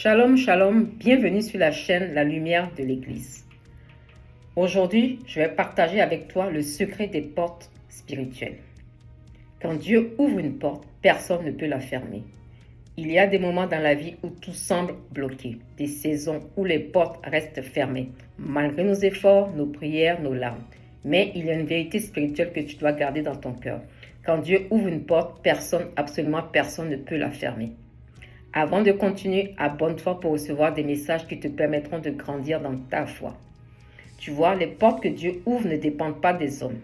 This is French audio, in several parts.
Shalom, shalom, bienvenue sur la chaîne La Lumière de l'Église. Aujourd'hui, je vais partager avec toi le secret des portes spirituelles. Quand Dieu ouvre une porte, personne ne peut la fermer. Il y a des moments dans la vie où tout semble bloqué, des saisons où les portes restent fermées, malgré nos efforts, nos prières, nos larmes. Mais il y a une vérité spirituelle que tu dois garder dans ton cœur. Quand Dieu ouvre une porte, absolument personne ne peut la fermer. Avant de continuer, abonne-toi pour recevoir des messages qui te permettront de grandir dans ta foi. Tu vois, les portes que Dieu ouvre ne dépendent pas des hommes.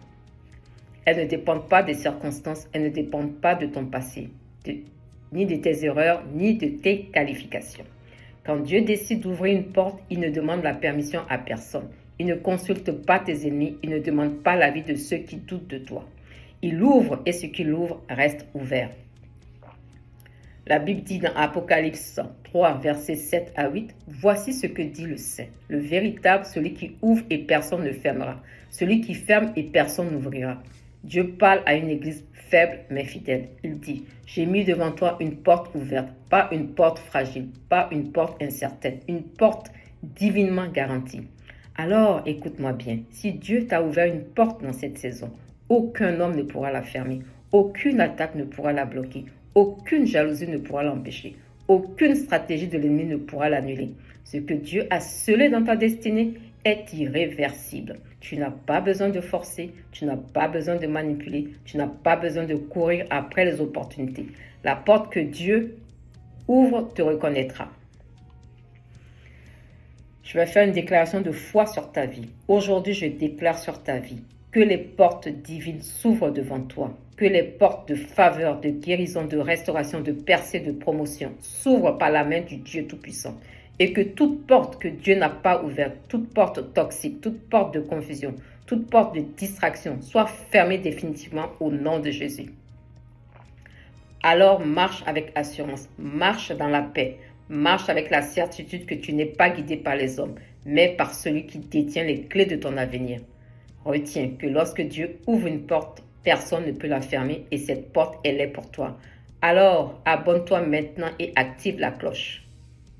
Elles ne dépendent pas des circonstances, elles ne dépendent pas de ton passé, ni de tes erreurs, ni de tes qualifications. Quand Dieu décide d'ouvrir une porte, il ne demande la permission à personne. Il ne consulte pas tes ennemis, il ne demande pas l'avis de ceux qui doutent de toi. Il ouvre et ce qu'il ouvre reste ouvert. La Bible dit dans Apocalypse 3, versets 7 à 8, « Voici ce que dit le Saint, le véritable, celui qui ouvre et personne ne fermera, celui qui ferme et personne n'ouvrira. » Dieu parle à une église faible mais fidèle. Il dit, « J'ai mis devant toi une porte ouverte, pas une porte fragile, pas une porte incertaine, une porte divinement garantie. » Alors, écoute-moi bien, si Dieu t'a ouvert une porte dans cette saison, aucun homme ne pourra la fermer, aucune attaque ne pourra la bloquer. Aucune jalousie ne pourra l'empêcher. Aucune stratégie de l'ennemi ne pourra l'annuler. Ce que Dieu a scellé dans ta destinée est irréversible. Tu n'as pas besoin de forcer, tu n'as pas besoin de manipuler, tu n'as pas besoin de courir après les opportunités. La porte que Dieu ouvre te reconnaîtra. Je vais faire une déclaration de foi sur ta vie. Aujourd'hui, je déclare sur ta vie que les portes divines s'ouvrent devant toi, que les portes de faveur, de guérison, de restauration, de percée, de promotion s'ouvrent par la main du Dieu Tout-Puissant et que toute porte que Dieu n'a pas ouverte, toute porte toxique, toute porte de confusion, toute porte de distraction soit fermée définitivement au nom de Jésus. Alors marche avec assurance, marche dans la paix, marche avec la certitude que tu n'es pas guidé par les hommes, mais par celui qui détient les clés de ton avenir. Retiens que lorsque Dieu ouvre une porte, personne ne peut la fermer et cette porte, elle est pour toi. Alors, abonne-toi maintenant et active la cloche.